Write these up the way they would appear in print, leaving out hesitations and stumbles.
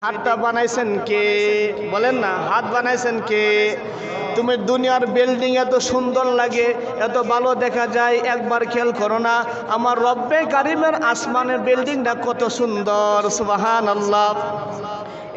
হাতটা বানাইছেন কে? বলেন না, হাত বানাইছেন কে? তুমি দুনিয়ার বিল্ডিং এত সুন্দর লাগে, এত ভালো দেখা যায়, একবার খেয়াল করো না আমার রব্বে কারিমের আসমানের বিল্ডিংটা কত সুন্দর। সুবহানাল্লাহ।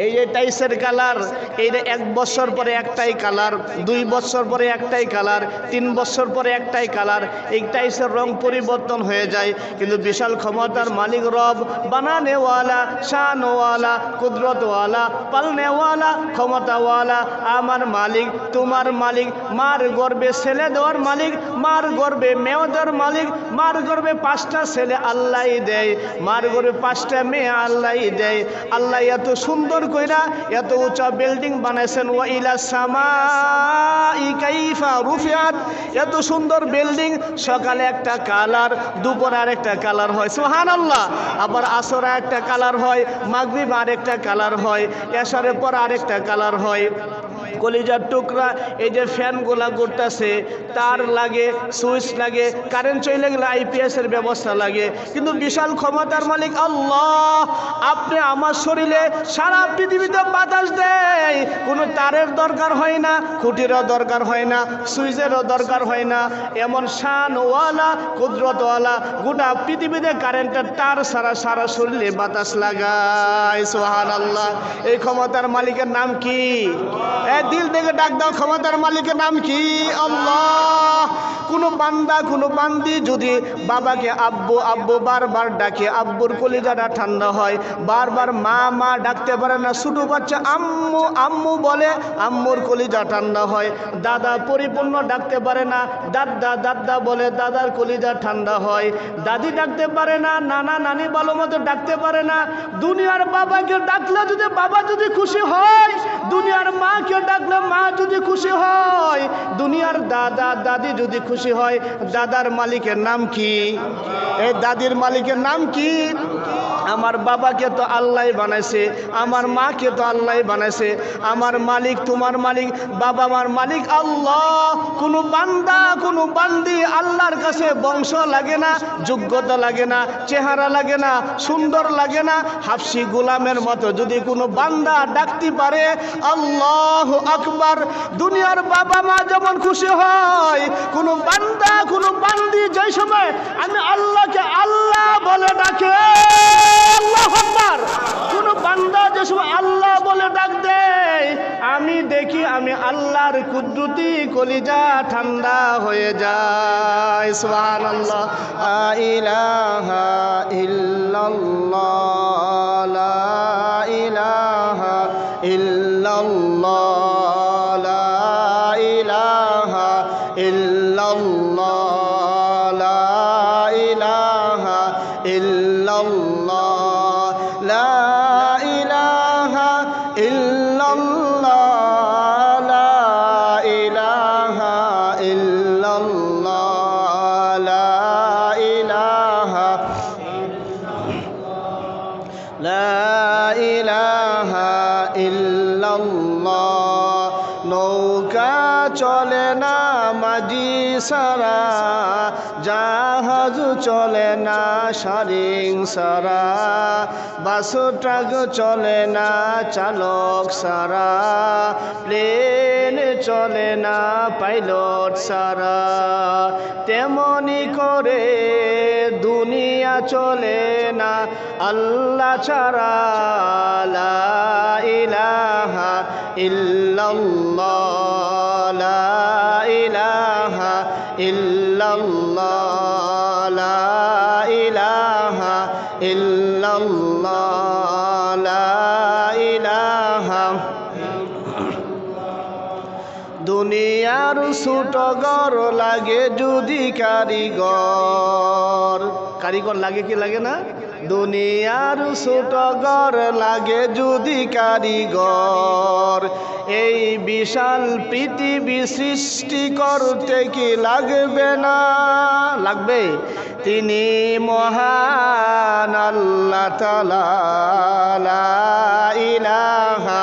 এই যে টাইসের কালার, এইটা 1 বছর পরে একটাই কালার, 2 বছর পরে একটাই কালার, 3 বছর পরে একটাই কালার। এই টাইসের রং পরিবর্তন হয়ে যায়, কিন্তু বিশাল ক্ষমতার মালিক রব, বানানেওয়ালা, শানওয়ালা, কুদরতওয়ালা, পালনেওয়ালা, ক্ষমতাওয়ালা আমার মালিক, তোমার মালিক, মার গর্বে ছেলে দেওয়ার মালিক, মার গর্বে মেয়ে দেওয়ার মালিক, মার গর্বে 5টা ছেলে আল্লাহই দেয়, মার গর্বে 5টা মেয়ে আল্লাহই দেয়। আল্লাহ এত সুন্দর কইরা এত উঁচা বিল্ডিং বানাইছেন। ওয়া ইলা সামাই কাইফা রুফিআত, এত সুন্দর বিল্ডিং, সকালে একটা কালার, দুপুরে আরেকটা কালার হয়। সুবহানাল্লাহ। আবার আসরে একটা কালার হয়, মাগরিব আরেকটা কালার হয়, এশারের পর আরেকটা কালার হয়। কলিজার টুকরা, এই যে ফ্যানগুলা ঘুরতেছে, তার লাগে, সুইচ লাগে, কারেন্ট চলে গেলে আইপিএস এর ব্যবস্থা লাগে, কিন্তু বিশাল ক্ষমতার মালিক আল্লাহ আপনি আমার শরীরে সারা পৃথিবীতে বাতাস দেয়, কোনো তারের দরকার হয় না, খুঁটিরও দরকার হয় না, সুইচেরও দরকার হয় না। এমন শানওয়ালা, কুদরতওয়ালা, গোটা পৃথিবীতে কারেন্টের তার সারা সারা শরীরে বাতাস লাগায়। সুবহানাল্লাহ। এই ক্ষমতার মালিকের নাম কি? দিল থেকে ডাক দাও, ক্ষমতার মালিকের নাম কি? আল্লাহ। কোনো বান্দা, কোনো বান্দি যদি বাবাকে আব্বু আব্বু বারবার ডাকে, আব্বুর কলিজাটা ঠান্ডা হয়। বারবার মা মা ডাকতে পারে না, ছোট বাচ্চা আম্মু আম্মু বলে, আম্মুর কলিজা ঠান্ডা হয়। দাদা পরিপূর্ণ ডাকতে পারে না, দাদা দাদা বলে, দাদার কলিজা ঠান্ডা হয়। দাদি ডাকতে পারে না, নানা নানি ভালো মতো ডাকতে পারে না। দুনিয়ার বাবাকে ডাকলে যদি বাবা যদি খুশি হয়, দুনিয়ার মাকে ডাকলে মা যদি খুশি হয়, দুনিয়ার দাদা দাদি যদি খুশি হয়, দাদার মালিকের নাম কি? এই দাদির মালিকের নাম কি? আমার বাবাকে তো আল্লাহ বানাইছে, আমার মাকে তো আল্লাহ বানাইছে। আমার মালিক, তোমার মালিক, বাবা আমার মালিক আল্লাহ। কোনো বান্দা, কোনো বান্দি আল্লাহর কাছে বংশ লাগে না, যোগ্যতা লাগে না, চেহারা লাগে না, সুন্দর লাগে না, হাফসি গোলামের মতো যদি কোনো বান্দা ডাকতে পারে আল্লাহু আকবার, দুনিয়ার বাবা মা যেমন খুশি হয়, কোনো বান্দা, কোনো বান্দি যেই সময় আমি আল্লাহকে আল্লাহ বলে ডাকে, আল্লাহু আকবার, কোন বান্দা যে সময় আল্লাহ বলে ডাক দেয়, আমি দেখি আমি আল্লাহর কুদরতি কলিজা ঠান্ডা হয়ে যায়। সুবহানাল্লাহ। লা ইলাহা ইল্লাল্লাহ, লা ইলাহা ইল্লাল্লাহ, লা ইলাহা ইল্লাল্লাহ, লা ইলাহা ইল্লাল্লাহ, লা ইলাহা ইল্লাল্লাহ, লা ইলাহা ইল্লাল্লাহ, লা ইলাহা, লা ইলাহা ইল্লাল্লাহ। নৌকা চলে না মাঝি সারা, জাহাজ চলে না সারিং সারা, বাস ট্রাক চলে না চালক সারা, প্লেন চলে না পাইলট সারা, তেমনি করে দুনিয়া চলে না আল্লাহ ছাড়া। লা ইলাহা ইল্লাল্লাহ, লা ইলাহা ইল্লাল্লাহ, লা ইলাহা ইল্লাল্লাহ, লা ইলাহা। দুনিয়ার ছোট ঘর লাগে যদি কারিগর, কারিগর লাগে কি লাগে না? দুনিয়ার ছোট ঘর লাগে যদি কারিগর, এই বিশাল পৃথিবী সৃষ্টি করতে কি লাগবে না? লাগবে। তিনি মহান আল্লাহ তাআলা, লা ইলাহা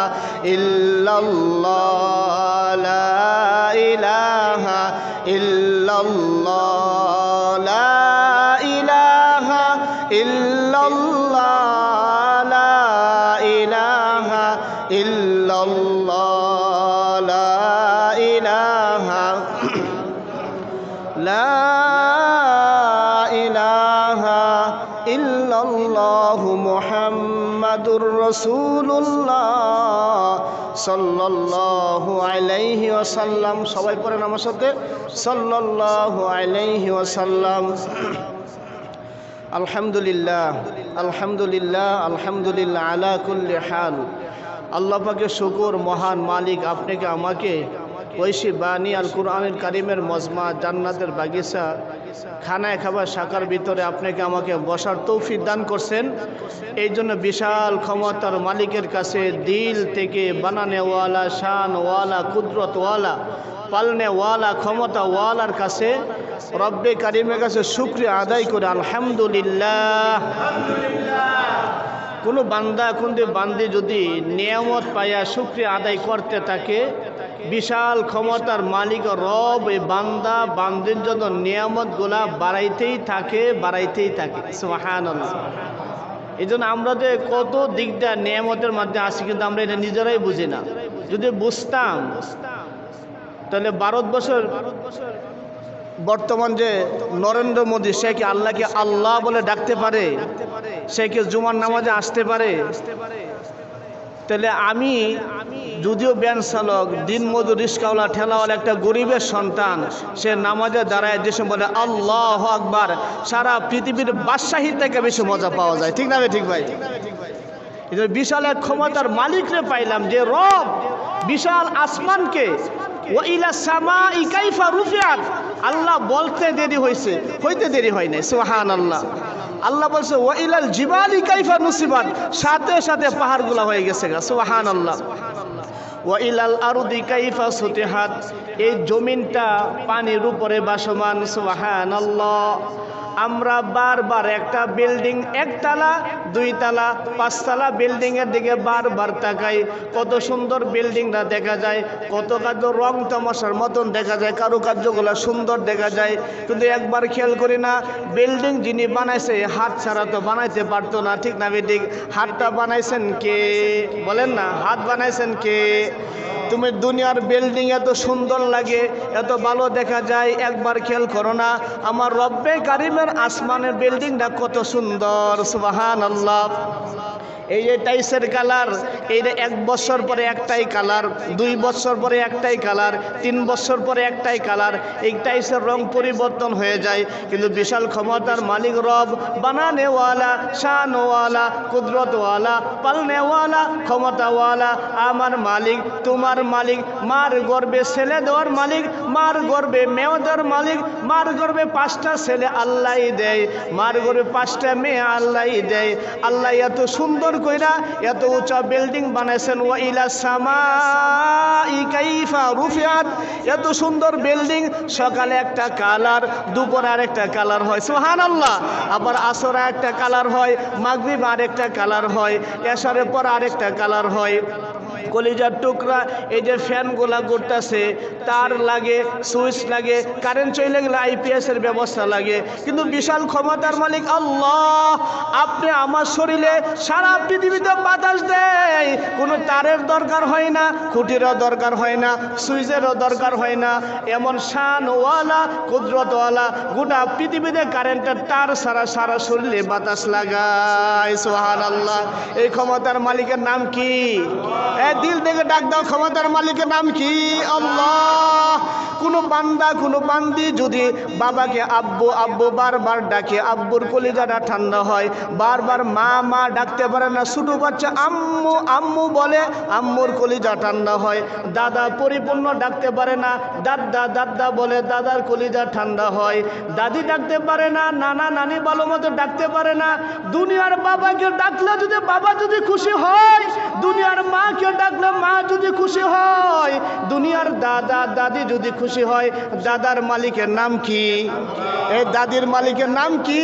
ইল্লাল্লাহ, লা ইলাহা ইল্লাল্লাহ, লা ইলাহা ইল্লাল্লাহ, লা ইলাহা ইল্লাল্লাহ লা ইলাহা লা ইলাহা ইল্লাল্লাহু মুহাম্মাদুর রাসূলুল্লাহ সাল্লাল্লাহু আলাইহি ওয়াসাল্লাম। সবাই পড়েন আমার সাথে, সাল্লাল্লাহু আলাইহি ওয়াসাল্লাম। আলহামদুলিল্লাহ আলহামদুলিল্লাহ আলহামদুলিল্লাহ আলা কুল্লি হাল। আল্লাহ পাকের শুকর, মহান মালিক আপনাকে আমাকে ঐশী বাণী আল কুরআনুল কারীমের মজমা, জান্নাতের বাগিচা, খানায় খাবার শাখার ভিতরে আপনাকে আমাকে বসার তৌফিক দান করছেন। এই জন্য বিশাল ক্ষমতার মালিকের কাছে দিল থেকে বানানেওয়ালা, শানওয়ালা, কুদরতওয়ালা, পালনেওয়ালা, ক্ষমতাওয়ালার কাছে, রব্বে কারিমের কাছে শুকরিয়া আদায় করে আলহামদুলিল্লাহ। কোনো বান্দা কোনটি বান্দি যদি নিয়ামত পাইয়া শুকরিয়া আদায় করতে থাকে, বিশাল ক্ষমতার মালিক রব এই বান্দা বান্দির জন্য নিয়ামতগুলা বাড়াইতেই থাকে, বাড়াইতেই থাকে। সুবহানাল্লাহ। এই জন্য আমরা যে কত দিকটা নিয়ামতের মধ্যে আছি, কিন্তু আমরা এটা নিজেরাই বুঝি না। যদি বুঝতাম তাহলে ভারতবর্ষের বর্তমান যে নরেন্দ্র মোদী, সে কি আল্লাহকে আল্লাহ বলে ডাকতে পারে? সে কি জুমার নামাজে আসতে পারে? তাহলে আমি যদিও ব্যান চালক, দিনমজুর, রিস্কাওয়ালা, ঠেলাওয়ালা, একটা গরিবের সন্তান, সে নামাজে দাঁড়ায় যেসব বলে আল্লাহু আকবার, সারা পৃথিবীর বাদশাহী থেকে বেশি মজা পাওয়া যায়। ঠিক না ভাই? ঠিক ভাই। বিশাল এক ক্ষমতার মালিকরে পাইলাম, যে রব বিশাল আসমানকে, ওয়া ইলা সামাই কাইফা রুফিআত, আল্লাহ বলতে দেরি হয়েছে, হইতে দেরি হয় নাই। সুবহানাল্লাহ। আল্লাহ বলছে ওয়া ইলাল জিবালি কাইফা নুসিবাত, সাথে সাথে পাহাড়গুলা হয়ে গেছে। সুবহানাল্লাহ। ওয়া ইলাল আরদি কাইফা সুতিহাত, এই জমিনটা পানির উপরে ভাসমান। সুবহানাল্লাহ। আমরা বারবার একটা বিল্ডিং, একতলা, দুইতলা, পাঁচতলা বিল্ডিংয়ের দিকে বারবার তাকাই। কত সুন্দর বিল্ডিংটা দেখা যায়, কত কাজ রং তামাশার মতন দেখা যায়, কারুকার্যগুলো সুন্দর দেখা যায়, কিন্তু একবার খেয়াল করি না বিল্ডিং যিনি বানাইছে হাত ছাড়া তো বানাইতে পারতো না। ঠিক না বেঠিক? হাতটা বানাইছেন কে? বলেন না, হাত বানাইছেন কে? তুমি দুনিয়ার বিল্ডিং এত সুন্দর লাগে, এত ভালো দেখা যায়, একবার খেয়াল করো না আমার রব্বে কারিমের আসমানের বিল্ডিংটা কত সুন্দর। সুবহানাল্লাহ। এই যে টাইসের কালার, এই যে 1 বছর পরে একটাই কালার, 2 বছর পরে একটাই কালার, 3 বছর পরে একটাই কালার, এই টাইসের রং পরিবর্তন হয়ে যায়। কিন্তু বিশাল ক্ষমতার মালিক রব, বানানেওয়ালা, শানওয়ালা, কুদরতওয়ালা, পালনেওয়ালা, ক্ষমতাওয়ালা আমার মালিক, তোমার মালিক, মার গর্বে ছেলে দেওয়ার মালিক, মার গর্বে মেয়ে দেওয়ার মালিক, মার গর্বে 5টা ছেলে আল্লাহই দেয়, মার গর্বে 5টা মেয়ে আল্লাহই দেয়। আল্লাহ এত সুন্দর কইরা এত উঁচা বিল্ডিং বানাইছেন। ওয়া ইলা সামাই কাইফা রুফিআত, এত সুন্দর বিল্ডিং, সকালে একটা কালার, দুপুরে আরেকটা কালার হয়। সুবহানাল্লাহ। আবার আসরে একটা কালার হয়, মাগরিব আরেকটা কালার হয়, এশারের পর আরেকটা কালার হয়। কলিজার টুকরা, এই যে ফ্যানগুলা ঘুরতেছে, তার লাগে, সুইচ লাগে, কারেন্ট চলে গেলে IPS এর ব্যবস্থা লাগে। কিন্তু বিশাল ক্ষমতার মালিক আল্লাহ, আপনি আমার শরীরে সারা পৃথিবীতে বাতাস দেয়, কোনো তারের দরকার হয় না, খুঁটিরও দরকার হয় না, সুইচেরও দরকার হয় না। এমন শানওয়ালা, কুদরতওয়ালা, গোটা পৃথিবীতে কারেন্টের তার সারা সারা শরীরে বাতাস লাগায়। সুবহানাল্লাহ। এই ক্ষমতার মালিকের নাম কি? দিল থেকে ডাক দাও, ক্ষমতার মালিকের নাম কি? আল্লাহ। কোনো বান্দা, কোনো বান্দি যদি বাবাকে আব্বু আব্বু বারবার ডাকে, আব্বুর কলিজাটা ঠান্ডা হয়, বারবার মা মা ডাকতে পারে না, ছোটো বাচ্চা আম্মু আম্মু বলে, আম্মুর কলিজা ঠান্ডা হয়। দাদা পরিপূর্ণ ডাকতে পারে না, দাদা দাদা বলে, দাদার কলিজা ঠান্ডা হয়। দাদি ডাকতে পারে না, নানা নানি ভালো মতো ডাকতে পারে না। দুনিয়ার বাবাকে ডাকলে যদি বাবা যদি খুশি হয়, দুনিয়ার মাকে ডাকলে মা যদি খুশি হয়, দুনিয়ার দাদা দাদি যদি খুশি হয়, দাদার মালিকের নাম কি? এই দাদির মালিকের নাম কি?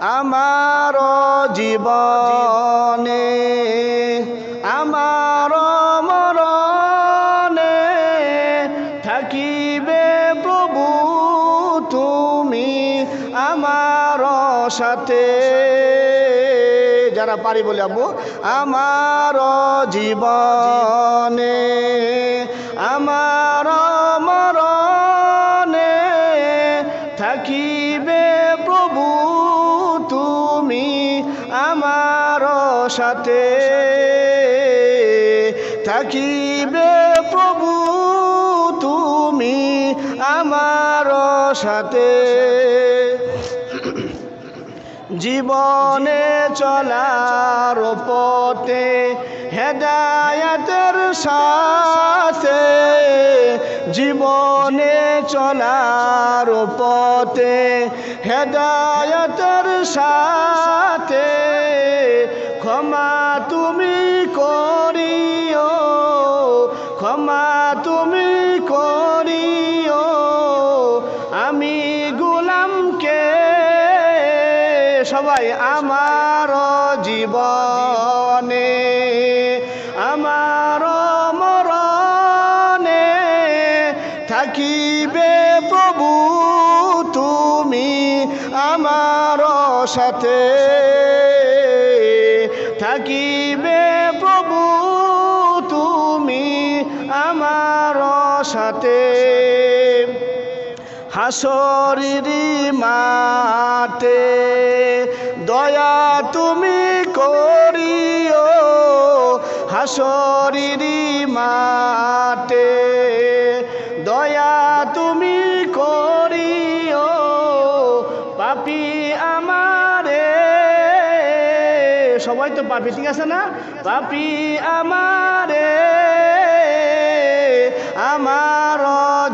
আমার জীবনে আমার মরণে থাকিবে প্রভু তুমি আমার সাথে। যারা পারি বলে আব্বু, আমার জীবনে আমার মরণে থাকিবে প্রভু তুমি আমার সাথে, থাকিবে প্রভু তুমি আমার সাথে। জীবনে চলার পথে হেদায়েতের সাথে, জীবনে চলার পথে হেদায়েতের সাথে ক্ষমা তুমি করিও, ক্ষমা তুমি করিও আমি গোলামকে। সবাই আমার জীবনে আমার মরণে থাকিবে প্রভু তুমি আমার সাথে, থাকিবে প্রভু তুমি আমার সাথে। হাসরের মাঠে দয়া তুমি করিও, হাসরের মাঠে দয়া তুমি করিও পাপী আমারে। সবাই তো পাপী, ঠিক আছে না? পাপী আমারে আমার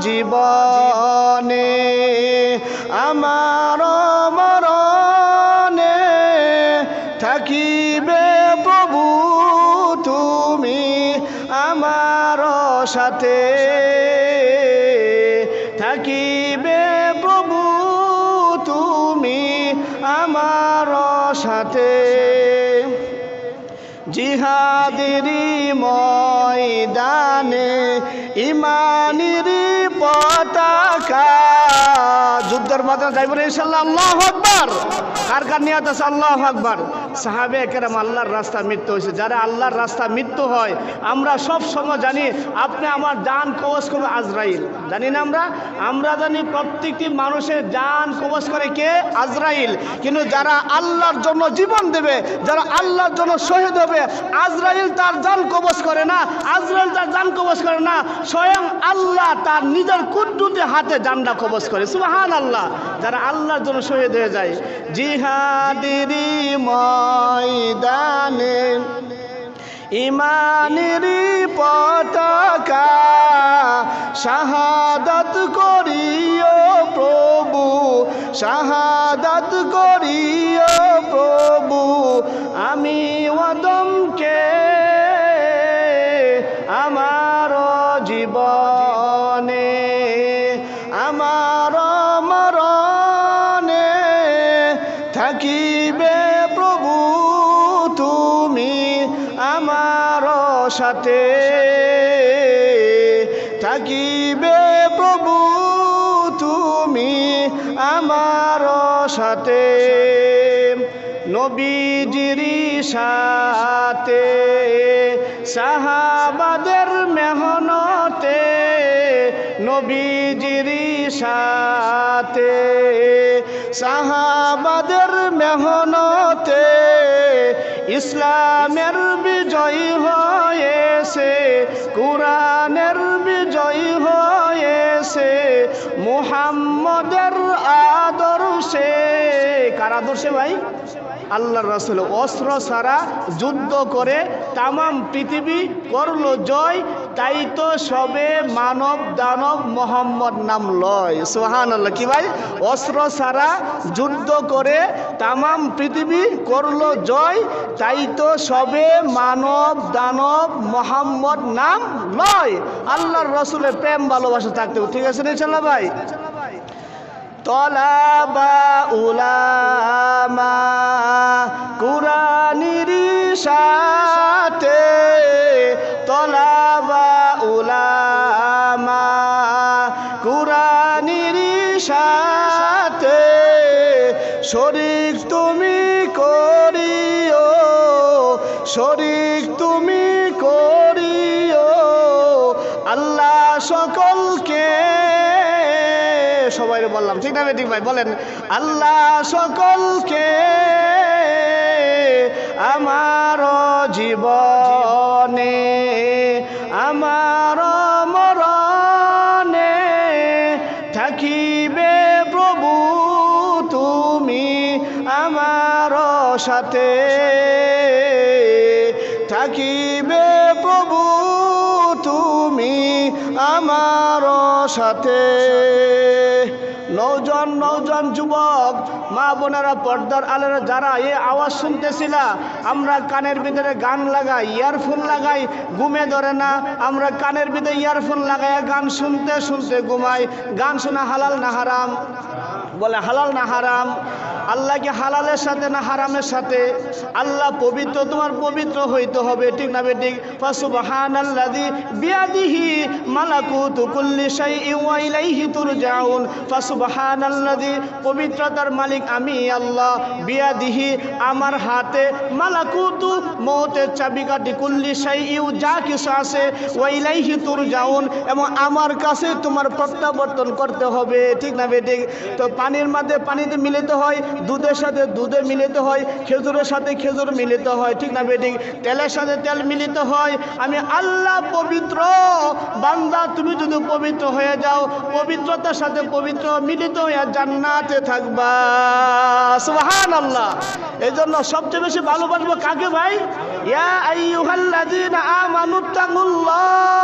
জীবনে আমার মরণে থাকিবে প্রভু তুমি আমার সাথে, থাকিবে প্রভু তুমি আমার সাথে। জিহাদের ময়দানে ইমানের পতাকা, যুদ্ধের ময়দানে যাইব না ইনশাআল্লাহ। আল্লাহু আকবার। কার কার নিয়ত আছে? আল্লাহু আকবার। সাহাবে কেরাম আল্লাহর রাস্তা মৃত্যু হয়েছে। যারা আল্লাহর রাস্তা মৃত্যু হয়, আমরা সব সময় জানি আপনি আমার জান কবজ করবে আজরাইল, জানি না? আমরা জানি প্রত্যেকটি মানুষের জান কবজ করে কে? আজরাইল। কিন্তু যারা আল্লাহর জন্য জীবন দেবে, যারা আল্লাহর জন্য শহীদ হবে, আজরাইল তার জান কবজ করে না, আজরাইল তার জান কবজ করে না, স্বয়ং আল্লাহ তার নিজের কুদ্দুতে হাতে জানটা কবজ করে। সুবহানাল্লাহ। যারা আল্লাহর জন্য শহীদ হয়ে যায়। জিহাদের ময়দানে ইমানের পতাকা শাহাদাত করিও প্রভু, শাহাদাত করিও প্রভু আমি ওদমকে আমার জীবনে আমার মরণে থাকিবে প্রভু তুমি আমার সাথে, থাকিবে প্রভু তুমি আমার সাথে। নবীজির সাথে সাহাবাদের মেহনতে, নবীজির সাথে সাহাবাদের মেহনতে ইসলামের বিজয় হয়েছে, কুরআনের বিজয় হয়েছে, মুহাম্মদের আদর্শে। কার আদর্শে ভাই? আল্লাহর রাসূল অস্ত্র ছাড়া যুদ্ধ করে তামাম পৃথিবী করলো জয়, তাই তো সবে মানব দানব মোহাম্মদ নাম লয়। সুবহানাল্লাহ। কি ভাই? অস্ত্র ছাড়া যুদ্ধ করে তামাম পৃথিবী করলো জয়, তাই তো সবে মানব দানব মোহাম্মদ নাম লয়। আল্লাহর রাসূলের প্রেম ভালোবাসা থাকতে, ঠিক আছে ইনশাআল্লাহ ভাই? তলাবা উলামা কুরানির সাথে, তলাবা উলামা কুরানির সাথে শরীক তুমি করিও, শরীক তুমি করিও আল্লাহ সকলকে। সবাই বললাম ঠিক না ঠিক ভাই? বলেন আল্লাহ সকলকে আমার জীবনে আমার মরণে থাকিবে প্রভু তুমি আমার সাথে, থাকিবে প্রভু তুমি আমার সাথে। নৌজন যুবক মা বোনেরা, পর্দার আলেরা যারা এই আওয়াজ শুনতেছিলা, আমরা কানের ভিতরে গান লাগাই, ইয়ারফোন লাগাই, ঘুমে ধরে না। আমরা কানের ভিতরে ইয়ারফোন লাগাই, গান শুনতে শুনতে ঘুমাই। গান শোনা হালাল না হারাম? বলে হালাল না হারাম? আল্লাহ কি হালালের সাথে না হারামের সাথে? আল্লাহ পবিত্র, তোমার পবিত্র হইতে হবে, ঠিক না বেঠিক? ফাসুবহানাল্লাযী বিয়াদিহি মালাকুতু কুল্লি শাইইন ওয়া ইলাইহি তুরজাউন। ফাসুবহানাল্লাযী, পবিত্রতার মালিক আমি আল্লাহ, বিয়াদিহি আমার হাতে, মালাকুতু মৌতের চাবিকাঠি, কুল্লি শাইইন যা কিছু আছে, ওয়া ইলাইহি তুরজাউন এবং আমার কাছে তোমার প্রত্যাবর্তন করতে হবে, ঠিক না বেঠিক? তো পানির মধ্যে পানিতে মিলিত হয়, দুধের সাথে দুধে মিলিত হয়, খেজুরের সাথে খেজুর মিলিত হয়, ঠিক না বেঠিক? তেলের সাথে তেল মিলিত হয়। আমি আল্লাহ পবিত্র, বান্দা তুমি যদি পবিত্র হয়ে যাও, পবিত্রতার সাথে পবিত্র মিলিত হয়ে জান্নাতে থাকবা। সুবহানাল্লাহ। এই জন্য সবচেয়ে বেশি ভালোবাসবো কাকে ভাই? ইয়া আইয়ুহাল্লাযীনা আমানুত্তাকুল্লাহ।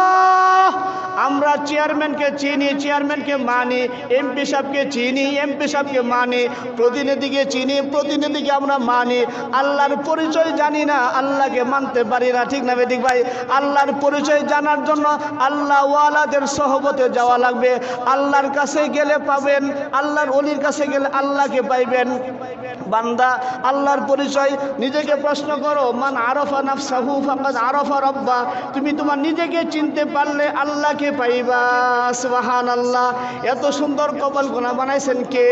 আমরা চেয়ারম্যানকে চিনি, চেয়ারম্যানকে মানি, এমপি সাহেবকে চিনি, এমপি সাহেবকে মানি, প্রতিনিধিকে চিনি, প্রতিনিধিকে আমরা মানি। আল্লাহর পরিচয় জানি না, আল্লাহকে মানতে পারি না, ঠিক না বেঠিক ভাই? আল্লাহর পরিচয় জানার জন্য আল্লাহ ওয়ালাদের সহবতে যাওয়া লাগবে। আল্লাহর কাছে গেলে পাবেন, আল্লাহর ওলির কাছে গেলে আল্লাহকে পাইবেন। বান্দা আল্লাহর পরিচয় নিজেকে প্রশ্ন করো, মান আরাফা নাফসাহু ফাকাদ আরাফা রাব্বা। তুমি তোমার নিজেকে চিনতে পারলে আল্লাহকে পাইবা। সুবহানাল্লাহ। এত সুন্দর কপালগুলা বানাইছেন কে?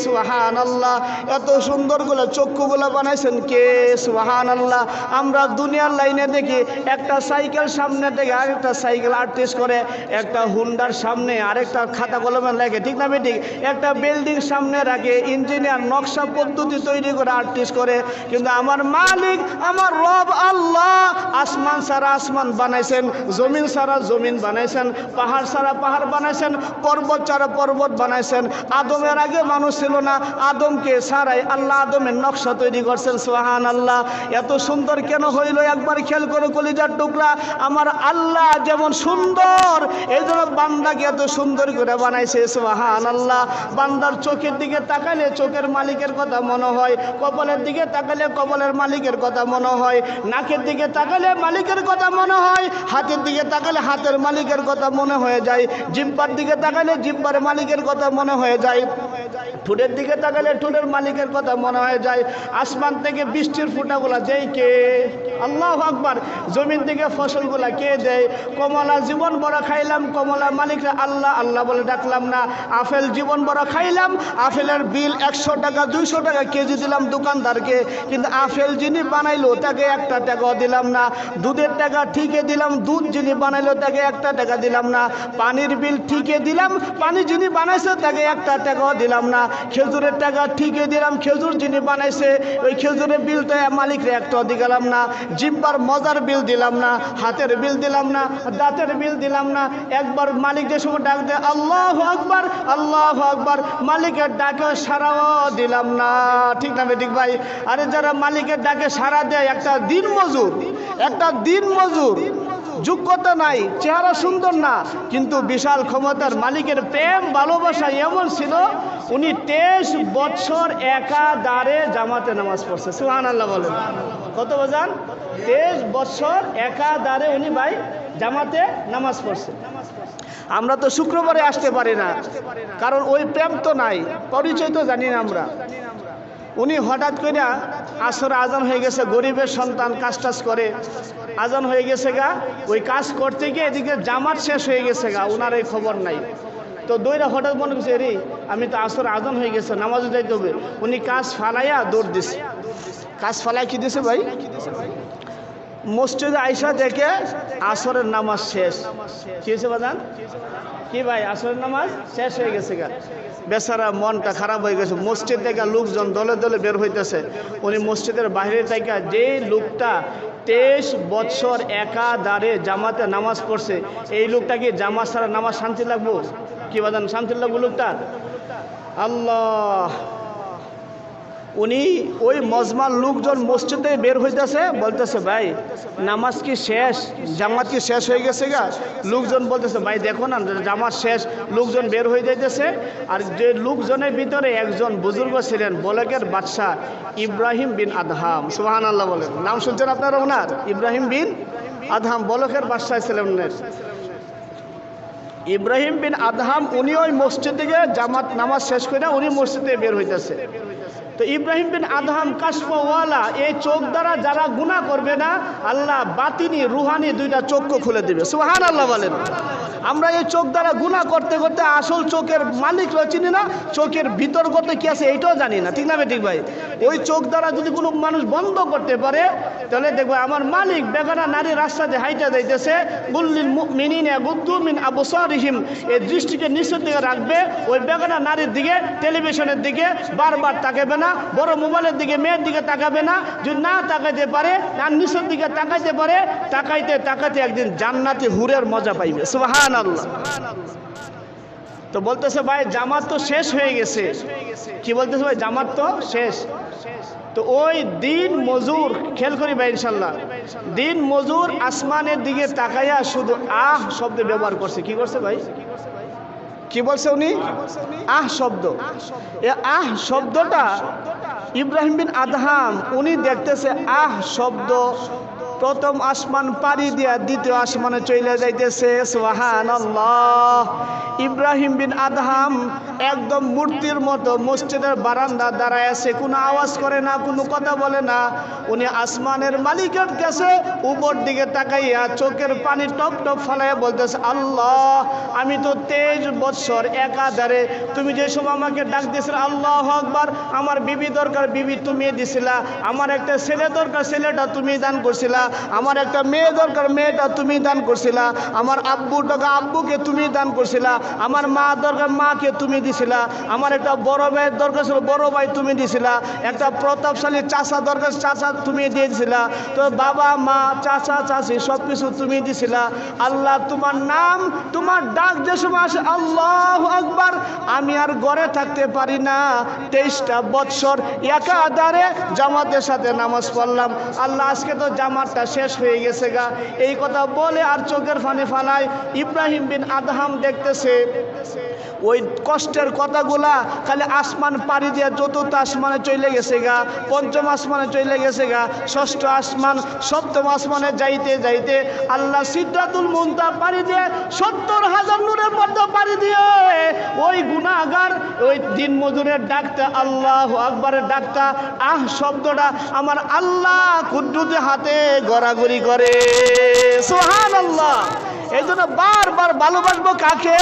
সুবহানাল্লাহ। এত সুন্দরগুলো চক্ষুগুলো বানাইছেন কে? সুবহানাল্লাহ। আমরা দুনিয়ার লাইনে দেখি একটা সাইকেল সামনে থেকে আরেকটা সাইকেল আর্টিস্ট করে, একটা হুন্ডার সামনে আরেকটা খাতা কলমে লাগে, ঠিক না বেঠিক? একটা বিল্ডিং সামনে রাখে, ইঞ্জিনিয়ার নকশা পদ্ধতি তৈরি করে আর্টিস্ট করে। কিন্তু আমার মালিক, আমার রব আল্লাহ আসমান ছাড়া আসমান বানাইছেন, জমিন ছাড়া জমিন বানাইছেন, পাহাড় ছাড়া পাহাড় বানাইছেন, পর্বত ছাড়া পর্বত বানাইছেন। আদমের আগে মানুষ ছিল না, আদমকে ছাড়াই আল্লাহ আদমের নকশা তৈরি করছেন। সুবহানাল্লাহ। এত সুন্দর কেন হইল? একবার খেয়াল করে কলিজার টুকরা, আমার আল্লাহ যেমন সুন্দর, এই জন্য বান্দাকে এত সুন্দর করে বানাইছে। সুবহানাল্লাহ। বান্দার চোখের দিকে তাকালে চোখের মালিকের কথা মনে হয়, কপালের দিকে তাকালে কপালের মালিকের কথা মনে হয়, নাকের দিকে তাকালে মালিকের কথা মনে হয়, হাতের দিকে তাকালে হাতের মালিকের কথা মনে হয়ে যায়, জিহ্বার দিকে তাকালে জিহ্বার মালিকের কথা মনে হয়ে যায়, ঠোঁটের দিকে তাকালে ঠোঁটের মালিকের কথা মনে হয়ে যায়। আসমান থেকে বৃষ্টির ফোঁটাগুলা দেয় কে? আল্লাহু আকবার। জমিন থেকে ফসলগুলা কে দেয়? কমলা জীবন বড় খাইলাম, কমলা মালিকরা আল্লাহ আল্লাহ বলে ডাকলাম না। আপেল জীবন বড় খাইলাম, আপেলের বিল 100 টাকা 200 টাকা কেজি দিলাম দোকানদারকে, কিন্তু আপেল যিনি বানাইলো তাকে 1 টাকাও দিলাম না। দুধের টাকা ঠিকই দিলাম, দুধ যিনি বানাইলো তাকে 1 টাকা দিলাম না। পানির বিল ঠিকই দিলাম, পানি যিনি বানাইছে তাকে 1 টাকাও দিলাম না। খেজুরের টাকা ঠিকই দিলাম, খেজুর যিনি বানাইছে ওই খেজুরের বিলটা মালিকরে 1 টাকা দিলাম না। জিব্বার মজার বিল দিলাম না, হাতের বিল দিলাম না, দাঁতের বিল দিলাম না। একবার মালিক যে সময় ডাক দেয় আল্লাহু আকবার, আল্লাহু আকবার, মালিকের ডাকে সারাও দিলাম না, ঠিক না বেঠিক ভাই? আরে যারা মালিকের ডাকে সারা দেয়, একটা দিন মজুর, একটা দিন মজুর, যোগ্যতা নাই, চেহারা সুন্দর না, কিন্তু বিশাল ক্ষমতার মালিকের প্রেম ভালোবাসা এমন ছিল, উনি 23 বছর একাধারে জামাতে নামাজ পড়ছে। সুবহানাল্লাহ বলেন। কত বোঝান? 23 বছর একাধারে উনি ভাই জামাতে নামাজ পড়ছে। আমরা তো শুক্রবারে আসতে পারি না, কারণ ওই প্রেম তো নাই, পরিচয় তো জানি না আমরা। উনি হঠাৎ করে আসর আজান হয়ে গেছে, গরিবের সন্তান কাজ টাজ করে, আজান হয়ে গেছে গা, ওই কাজ করতে গিয়ে এদিকে জামাত শেষ হয়ে গেছে গা, ওনার এই খবর নাই। তো দৌড়া হঠাৎ মনে করছে, রে আমি তো আসর আজান হয়ে গেছে, নামাজে যাইতে হবে। উনি কাজ ফালাইয়া দৌড় দিছে। কাজ ফালাই কি দিছে ভাই? মসজিদে আইসা দেখে আসরের নামাজ শেষ। কি হয়েছে বাজান? কি ভাই, আসরের নামাজ শেষ হয়ে গেছে গা। বেচারা মনটা খারাপ হয়ে গেছে। মসজিদ থেকে লোকজন দলে দলে বের হইতেছে। উনি মসজিদের বাইরে থেকে যে লোকটা 23 বছর একাধারে জামাতে নামাজ পড়ছে, এই লোকটা কি জামাত ছাড়া নামাজ শান্তি লাগবো? কি বাজান, শান্তি লাগবো লোকটার? আল্লাহ, উনি ওই মজমার লোকজন মসজিদে বের হইতেছে, বলতেছে ভাই নামাজ কি শেষ, জামাত কি শেষ হয়ে গেছে গা? লোকজন বলতেছে ভাই দেখো না জামাত শেষ, লোকজন বের হয়ে যাইতেছে। আর যে লোকজনের ভিতরে একজন বুজুর্গ ছিলেন, বলকের বাদশাহ ইব্রাহিম বিন আদহাম, সুবহানাল্লাহ বলেন। নাম শুনছেন আপনারা ওনার? ইব্রাহিম বিন আদহাম বলকের বাদশাহ ছিলেন। ইব্রাহিম বিন আদহাম উনি ওই মসজিদ থেকে জামাত নামাজ শেষ করে উনি মসজিদে বের হইতেছে। তো ইব্রাহিম বিন আদহাম কাশফওয়ালা, এই চোখ দ্বারা যারা গুনাহ করবে না, আল্লাহ বাতিনি রুহানি দুইটা চক্ষু খুলে দিবে। সুবহানাল্লাহ বলেন। আমরা এই চোখ দ্বারা গুনাহ করতে করতে আসল চোখের মালিকও চিনি না, চোখের ভিতর করতে কি আছে এইটাও জানি না, ঠিক না ঠিক ভাই? ওই চোখ দ্বারা যদি কোনো মানুষ বন্ধ করতে পারে, তাহলে দেখবো আমার মালিক বেগানা নারী রাস্তাতে হাইটা যাইতেছে, গুল্লিল মুমিনিনা ইয়াগুদ্দু মিন আবসারিহিম, এই দৃষ্টিকে নিচের দিকে রাখবে, ওই বেগানা নারীর দিকে, টেলিভিশনের দিকে বারবার তাকাবে না, বড় মোবাইলের দিকে মেয়ের দিকে তাকাবে না। যদি না তাকাইতে পারে, আর নিচের দিকে তাকাইতে পারে, তাকাইতে তাকাইতে একদিন জান্নাতি হুরের মজা পাইবে। সুবহানাল্লাহ। তো বলতেছে ভাই জামাত তো শেষ হয়ে গেছে। কি বলতেছে ভাই, জামাত তো শেষ। তো ওই দিন মজুর, খেয়াল করি ভাই ইনশাল্লাহ, দিন মজুর আসমানের দিকে তাকাইয়া শুধু আহ শব্দ ব্যবহার করছে। কি করছে ভাই? কি বলছে উনি? আহ শব্দ। এ আহ শব্দটা ইব্রাহিম বিন আদহাম উনি দেখতেছে আহ শব্দ প্রথম আসমান পাড়ি দিয়া দ্বিতীয় আসমানে চলে যাইতেছে। সুবহানাল্লাহ। ইব্রাহিম বিন আদহাম একদম মূর্তির মতো মসজিদের বারান্দা দাঁড়ায় আছে, কোনো আওয়াজ করে না, কোনো কথা বলে না। উনি আসমানের মালিকের কাছে উপর দিকে তাকাইয়া চোখের পানি টপ টপ ফালাইয়া বলতেছে, আল্লাহ আমি তো 23 বছর একাধারে তুমি যে সময় আমাকে ডাক দিয়েছিল, আল্লাহ আকবার, আমার বিবি দরকার, বিবি তুমি দিছিলা, আমার একটা ছেলে দরকার, ছেলেটা তুমি দান করছিলা, আমার একটা মেয়ে দরকার, মেয়েটা তুমি দান করছিলা, আমার আব্বু দরকার, আব্বুকে তুমি দান করছিলা, আমার মা দরকার, মাকে তুমি দিছিলা, আমার একটা বড় ভাইয়ের দরকার ছিল, বড় ভাই তুমি দিছিলা, একটা প্রতাপশালী চাচা দরকার, চাচা তুমি দিয়ে দিছিলা, তো বাবা মা চাচা চাচি সব কিছু তুমি দিছিলা। আল্লাহ তোমার নাম, তোমার ডাক যে সময় আসে আল্লাহু আকবার, আমি আর ঘরে থাকতে পারি না, 23টা বৎসর একাধারে জামাতের সাথে নামাজ পড়লাম। আল্লাহ আজকে তো জামাতটা শেষ হয়ে গেছে গা। এই কথা বলে আর চোখের পানি ফালায়। ইব্রাহিম বিন আদহাম দেখতেছে ওই কষ্টের কথাগুলা খালি আসমান পাড়ি দিয়ে চতুর্থ আসমানে চলে গেছে গা, পঞ্চম আসমানে চলে গেছে গা, ষষ্ঠ আসমান, সপ্তম আসমানে যাইতে যাইতে আল্লাহ সিদরাতুল মুনতাহা পাড়ি দিয়ে 70,000 নূরের পর্দা পাড়ি দিয়ে ওই গুনাহগার ওই দিন মজুরের ডাকটা, আল্লাহু আকবারের ডাকটা, আহ শব্দটা আমার আল্লাহ কুদ্দুসে হাতে গড়াগড়ি করে। সুবহানাল্লাহ। এই জন্য বারবার ভালোবাসবো কাকে,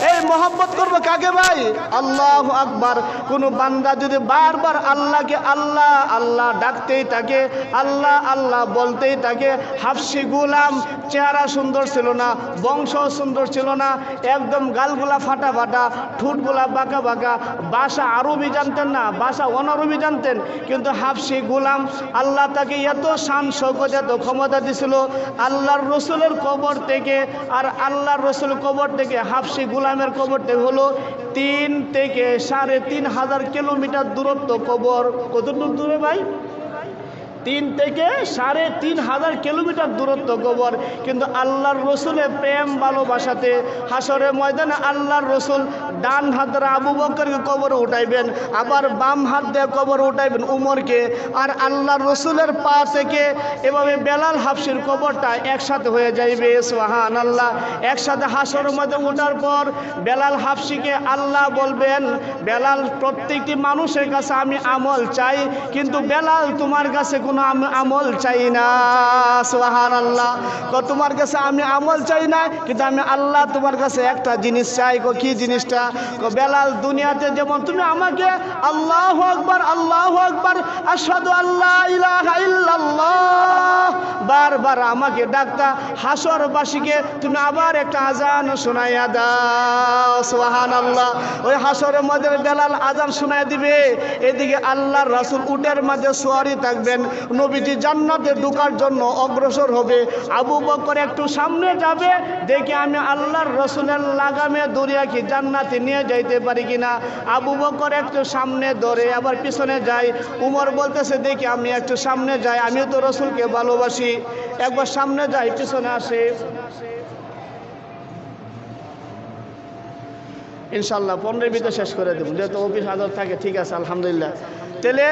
এই মহব্বত করবো কাকে ভাই? আল্লাহু আকবার। কোনো বান্দা যদি বারবার আল্লাহকে আল্লাহ আল্লাহ ডাকতেই থাকে, আল্লাহ আল্লাহ বলতেই থাকে। হাফসি গুলাম চেহারা সুন্দর ছিল না, বংশ সুন্দর ছিল না, একদম গালগুলা ফাটা ফাটা, ঠোঁটগুলা বাঁকা বাঁকা, ভাষা আরবি জানতেন না, ভাষা অনারবি জানতেন, কিন্তু হাফসি গুলাম আল্লাহ তাকে এত শান শৌকত, এত ক্ষমতা দিছিল। আল্লাহর রসুলের কবর থেকে আর আল্লাহর রসুল কবর থেকে হাফসি গুলামের কবরটা হলো 3 থেকে 3.5 হাজার কিলোমিটার দূরত্ব কবর। কত দূর দূরে ভাই? 3 থেকে 3.5 কিলোমিটার দূরত্ব কবর, কিন্তু আল্লাহর রসুলের প্রেম ভালোবাসাতে হাসরের ময়দানে আল্লাহর রসুল ডান হাত দ্বারা আবু বকরকে কবরে উঠাইবেন, আবার বাম হাত দিয়ে কবরে উঠাইবেন উমরকে, আর আল্লাহর রসুলের পা থেকে এভাবে বেলাল হাফসির কবরটা একসাথে হয়ে যাইবে। সুবহানাল্লাহ। একসাথে হাসরের মধ্যে ওঠার পর বেলাল হাফসিকে আল্লাহ বলবেন, বেলাল, প্রত্যেকটি মানুষের কাছে আমি আমল চাই, কিন্তু বেলাল তোমার কাছে কোনো আমল চাই না। সুবহানাল্লাহ। তোমার কাছে আমি আমল চাই না, কিন্তু আমি আল্লাহ তোমার কাছে একটা জিনিস চাই। কি জিনিসটা? বেলাল, দুনিয়াতে যেমন তুমি আমাকে আল্লাহু আকবার আল্লাহু আকবার আশহাদু আল্লা ইলাহা ইল্লাল্লাহ বারবার আমাকে ডাকতা, হাসরবাসীকে তুমি আবার একটা আজান শোনাইয়া দাও। সুবহানাল্লাহ। ওই হাসরের মধ্যে বেলাল আজান শোনায় দিবে, এদিকে আল্লাহর রাসূল উটের মাঝে সওয়ারি থাকবেন, নবীজি জান্নাতে ঢোকার জন্য অগ্রসর হবে। আবু বকর একটু সামনে যাবে, দেখে আমি আল্লাহর রাসূলের লাগামে দরিয়া কি জান্নাতে নিয়ে যাইতে পারি কিনা। আবু বকর একটু সামনে ধরে আবার পিছনে যায়। উমর বলতেছে দেখি আমি একটু সামনে যাই, আমিও তো রাসূলকে ভালোবাসি। একবার সামনে যাই, পিছনে আসে। ইনশাল্লাহ 15 ভিতরে শেষ করে দেব, যেহেতু অফিস আদর থাকে। ঠিক আছে, আলহামদুলিল্লাহ। তাহলে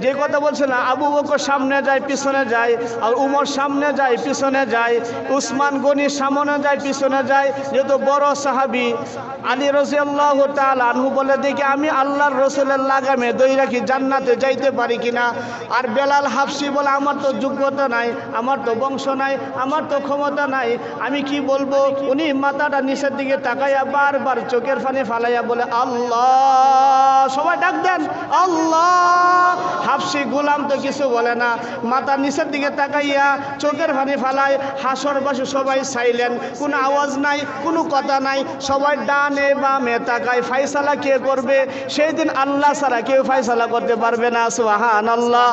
যে কথা বলছে না, আবু বকর সামনে যায় পিছনে যায়, আর উমর সামনে যায় পিছনে যায়, উসমান গনি সামনে যায় পিছনে যায়, যেহেতু বড় সাহাবী। আলী রাদিয়াল্লাহু তাআলা আনহু বলে দেখি আমি আল্লাহর রাসূলের লাগামে দইরা কি জান্নাতে যাইতে পারি কিনা। আর বেলাল হাফসি বলে আমার তো যোগ্যতা নাই, আমার তো বংশ নাই, আমার তো ক্ষমতা নাই, আমি কি বলবো। উনি মাথাটা নিচের দিকে তাকাইয়া বারবার চোখের পানি ফালাইয়া বলে আল্লাহ। সবাই ডাক দেন আল্লাহ। হাফসি গোলাম তো কিছু বলে না, মাথা নিচের দিকে তাকাইয়া চোখের পানি ফালায়। হাসরবাসী সবাই সাইলেন্ট, কোনো আওয়াজ নাই, কোনো কথা নাই, সবাই ডানে বামে তাকায়। ফায়সালা কে করবে? সেই দিন আল্লাহ ছাড়া কেউ ফায়সালা করতে পারবে না। সুবহানাল্লাহ।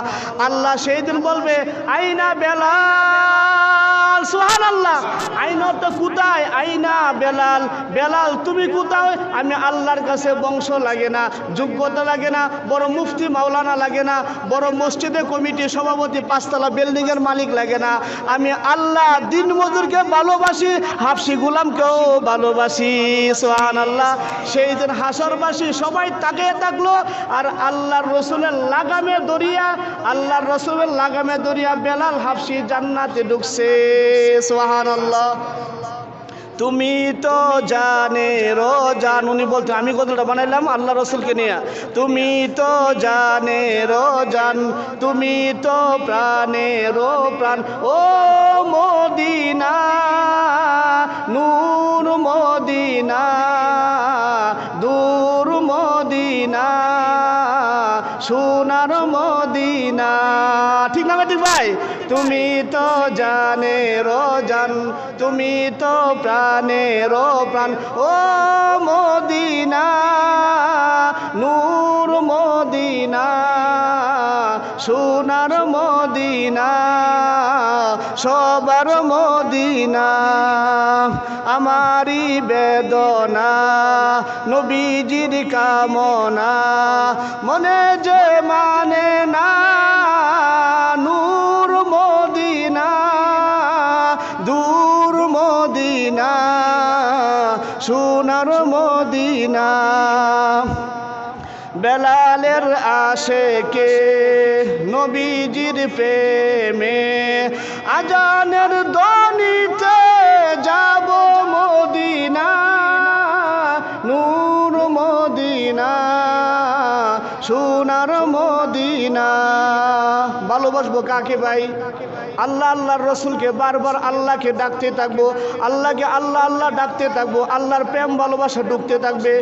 আল্লাহ সেই দিন বলবে আইনা বেলাল। সুবহানাল্লাহ। আইনা তো কোথায়? আইনা বেলাল। বেলাল তুমি কোথায়? আমি আল্লাহর কাছে বংশ লাগে না, যোগ্যতা লাগে না, বড় মুফতি মাওলানা লাগে না, বড় মসজিদে কমিটি সভাপতি 5 তলা বিল্ডিংয়ের মালিক লাগে না, আমি আল্লাহ দিন মজুরকে ভালোবাসি, হাফসি গোলামকেও ভালোবাসি। সুবহানাল্লাহ। সেই দিন হাসরবাসী সবাই তাকিয়ে থাকলো, আর আল্লাহর রসুলের লাগামে দরিয়া, আল্লাহর রসুলের লাগামে দরিয়া বেলাল হাফসি জান্নাতে ঢুকছে। সুবহানাল্লাহ। তুমি তো জানের জান, উনি বলতে আমি কথাটা বানাইলাম আল্লাহ রসুলকে নিয়ে। তুমি তো জানের জান, তুমি তো প্রাণের প্রাণ, ও মদিনা নূর মদিনা দূর মদিনা সোনার মদিনা। ঠিক না ঠিক ভাই? তুমি তো জানের জান, তুমি তো প্রাণের প্রাণ, ও মদিনা নূর মদিনা সোনার মদিনা সবার মদিনা। আমারি বেদনা নবীজির কামনা, মনে যে মানে না নূর মদিনা দূর মদিনা সোনার মদিনা। বেলালের আশেকে নবীজির প্রেমে আজানের ধ্বনিতে যাব মদিনা নূর মদিনা সোনার মদিনা। ভালোবাসবো কাকে ভাই? আল্লাহ আল্লাহর রসুলকে বারবার আল্লাহকে ডাকতে থাকবো, আল্লাহকে আল্লাহ আল্লাহ ডাকতে থাকবো, আল্লাহর প্রেম ভালোবাসা ঢুকতে থাকবে।